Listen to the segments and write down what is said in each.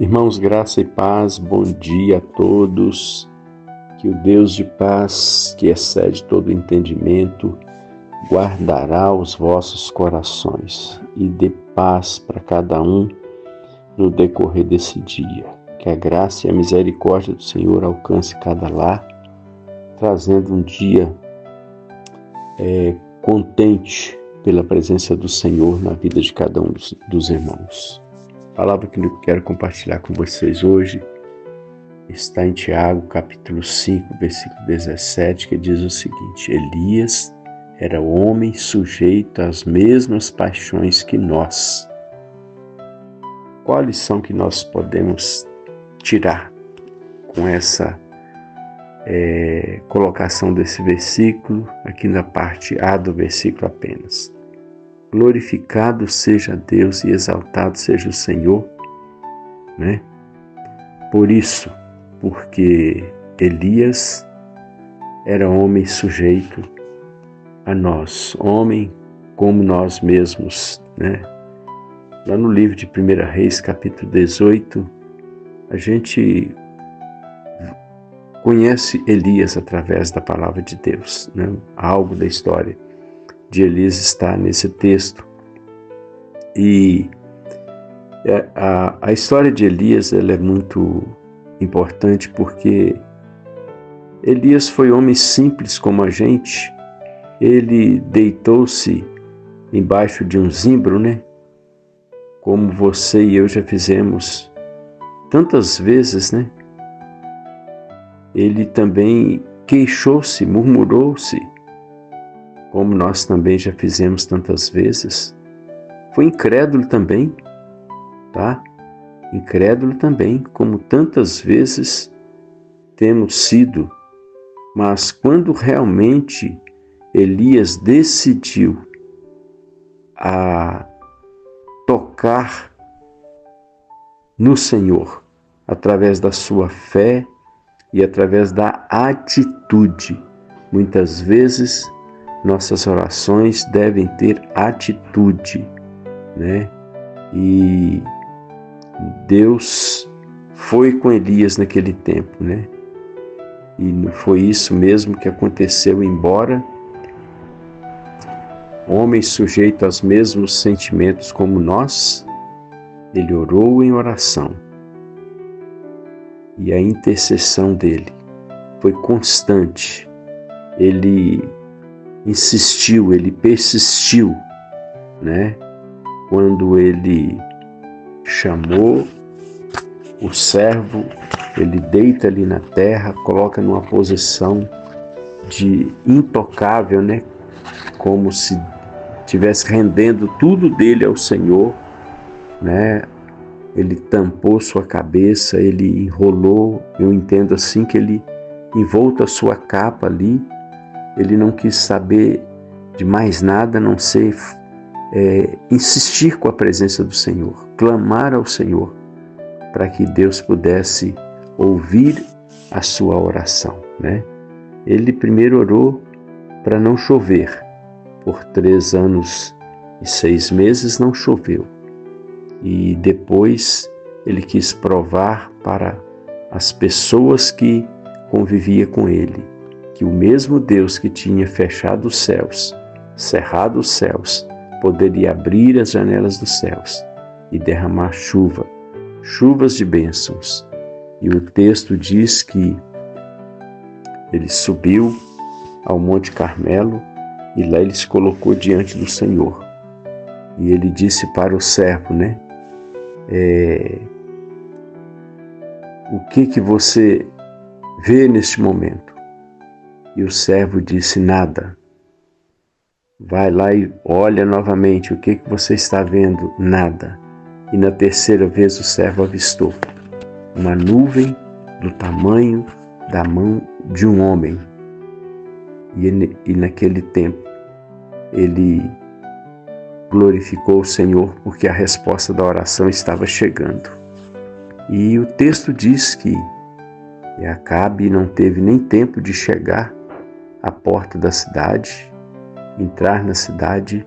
Irmãos, graça e paz, bom dia a todos. Que o Deus de paz, que excede todo entendimento, guardará os vossos corações e dê paz para cada um no decorrer desse dia. Que a graça e a misericórdia do Senhor alcance cada lar, trazendo um dia contente pela presença do Senhor na vida de cada um dos irmãos. A palavra que eu quero compartilhar com vocês hoje está em Tiago, capítulo 5, versículo 17, que diz o seguinte: Elias era homem sujeito às mesmas paixões que nós. Qual a lição que nós podemos tirar com essa colocação desse versículo, aqui na parte A do versículo apenas? Glorificado seja Deus e exaltado seja o Senhor, né? Por isso, porque Elias era homem sujeito a nós, homem como nós mesmos, né? Lá no livro de 1 Reis, capítulo 18, a gente conhece Elias através da palavra de Deus, né? Algo da história de Elias está nesse texto. E a história de Elias ela é muito importante porque Elias foi homem simples como a gente. Ele deitou-se embaixo de um zimbro, né? Como você e eu já fizemos tantas vezes, né? Ele também queixou-se, murmurou-se, como nós também já fizemos tantas vezes. Foi incrédulo também, tá? Incrédulo também, como tantas vezes temos sido. Mas quando realmente Elias decidiu a tocar no Senhor, através da sua fé e através da atitude, muitas vezes nossas orações devem ter atitude, né? E Deus foi com Elias naquele tempo, né? E foi isso mesmo que aconteceu, embora homem sujeito aos mesmos sentimentos como nós, ele orou em oração. E a intercessão dele foi constante. Ele insistiu, ele persistiu, né? Quando ele chamou o servo, ele deita ali na terra, coloca numa posição de intocável, né? Como se estivesse rendendo tudo dele ao Senhor, né? Ele tampou sua cabeça, ele enrolou, eu entendo assim que ele envolto a sua capa ali, ele não quis saber de mais nada a não ser insistir com a presença do Senhor, clamar ao Senhor, para que Deus pudesse ouvir a sua oração, né? Ele primeiro orou para não chover. Por 3 anos e 6 meses não choveu. E depois ele quis provar para as pessoas que conviviam com ele, que o mesmo Deus que tinha fechado os céus, cerrado os céus, poderia abrir as janelas dos céus e derramar chuvas de bênçãos. E o texto diz que ele subiu ao Monte Carmelo e lá ele se colocou diante do Senhor. E ele disse para o servo, né? O que você vê neste momento? E o servo disse: nada. Vai lá e olha novamente, o que você está vendo? Nada. E na 3ª vez o servo avistou uma nuvem do tamanho da mão de um homem. E naquele tempo ele glorificou o Senhor porque a resposta da oração estava chegando. E o texto diz que Acabe não teve nem tempo de chegar à porta da cidade, entrar na cidade,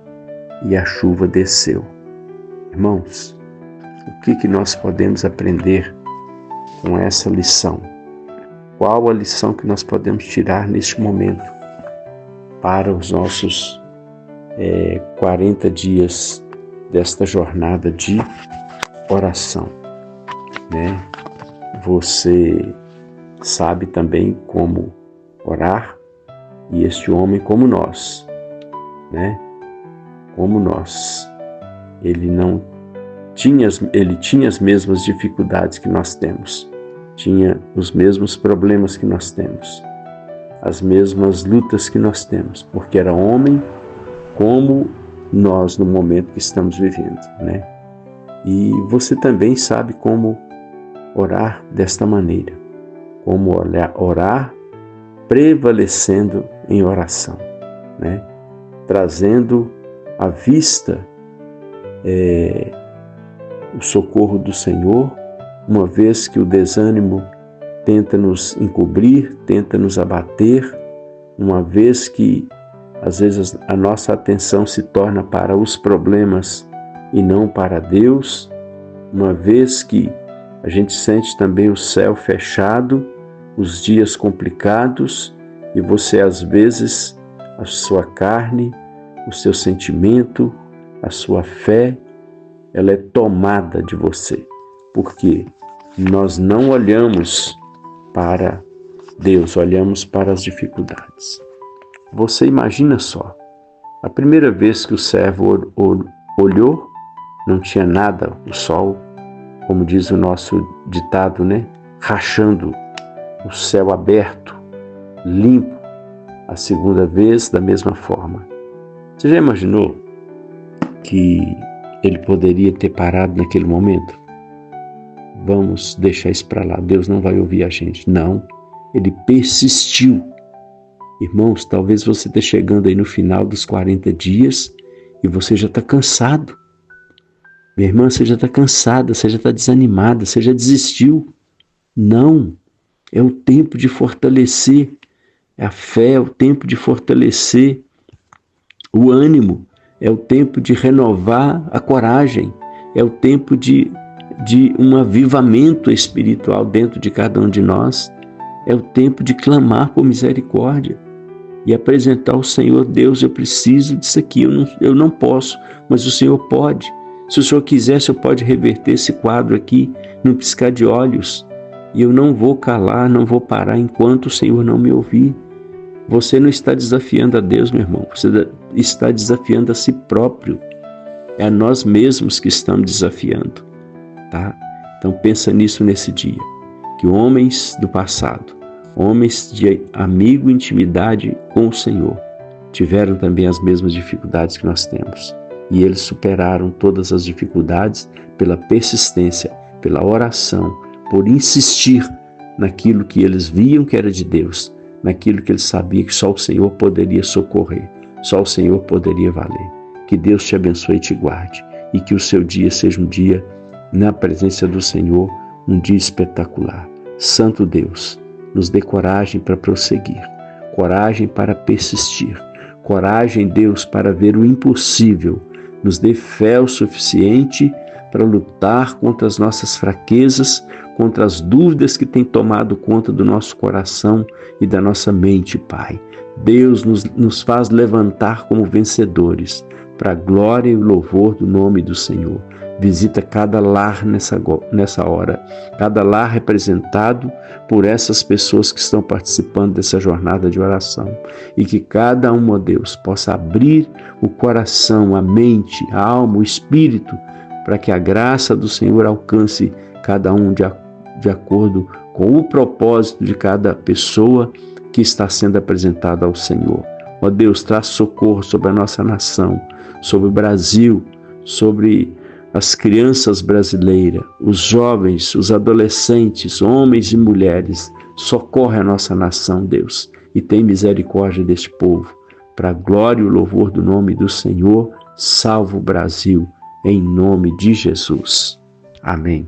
e a chuva desceu. Irmãos, o que nós podemos aprender com essa lição? Qual a lição que nós podemos tirar neste momento para os nossos 40 dias desta jornada de oração, né? Você sabe também como orar, e este homem como nós, né? Como nós, ele tinha as mesmas dificuldades que nós temos, tinha os mesmos problemas que nós temos, as mesmas lutas que nós temos, porque era homem como nós no momento que estamos vivendo, né? E você também sabe como orar desta maneira, como orar prevalecendo em oração, né? Trazendo à vista o socorro do Senhor, uma vez que o desânimo tenta nos encobrir, tenta nos abater, uma vez que às vezes a nossa atenção se torna para os problemas e não para Deus, uma vez que a gente sente também o céu fechado, os dias complicados, e você às vezes, a sua carne, o seu sentimento, a sua fé, ela é tomada de você, porque nós não olhamos para Deus, olhamos para as dificuldades. Você imagina só, a primeira vez que o servo olhou, não tinha nada, o sol, como diz o nosso ditado, né? Rachando, o céu aberto, limpo. A segunda vez, da mesma forma. Você já imaginou que ele poderia ter parado naquele momento? Vamos deixar isso para lá, Deus não vai ouvir a gente. Não, ele persistiu. Irmãos, talvez você esteja chegando aí no final dos 40 dias e você já está cansado. Minha irmã, você já está cansada, você já está desanimada, você já desistiu. Não, é o tempo de fortalecer a fé, é o tempo de fortalecer o ânimo, é o tempo de renovar a coragem, é o tempo de um avivamento espiritual dentro de cada um de nós, é o tempo de clamar por misericórdia e apresentar ao Senhor: Deus, eu preciso disso aqui, eu não posso, mas o Senhor pode. Se o Senhor quiser, o Senhor pode reverter esse quadro aqui num piscar de olhos. E eu não vou calar, não vou parar enquanto o Senhor não me ouvir. Você não está desafiando a Deus, meu irmão. Você está desafiando a si próprio. É a nós mesmos que estamos desafiando, tá? Então pensa nisso nesse dia. Que homens do passado, homens de amigo e intimidade com o Senhor, tiveram também as mesmas dificuldades que nós temos. E eles superaram todas as dificuldades pela persistência, pela oração, por insistir naquilo que eles viam que era de Deus, naquilo que eles sabiam que só o Senhor poderia socorrer, só o Senhor poderia valer. Que Deus te abençoe e te guarde, e que o seu dia seja um dia na presença do Senhor, um dia espetacular. Santo Deus, nos dê coragem para prosseguir, coragem para persistir, coragem, Deus, para ver o impossível. Nos dê fé o suficiente para lutar contra as nossas fraquezas, contra as dúvidas que têm tomado conta do nosso coração e da nossa mente, Pai. Deus nos faz levantar como vencedores, para a glória e o louvor do nome do Senhor. Visita cada lar nessa hora, cada lar representado por essas pessoas que estão participando dessa jornada de oração, e que cada um, ó Deus, possa abrir o coração, a mente, a alma, o espírito, para que a graça do Senhor alcance cada um de acordo com o propósito de cada pessoa que está sendo apresentada ao Senhor. Ó Deus, traz socorro sobre a nossa nação, sobre o Brasil, sobre as crianças brasileiras, os jovens, os adolescentes, homens e mulheres. Socorre a nossa nação, Deus, e tem misericórdia deste povo. Para a glória e o louvor do nome do Senhor, salva o Brasil, em nome de Jesus. Amém.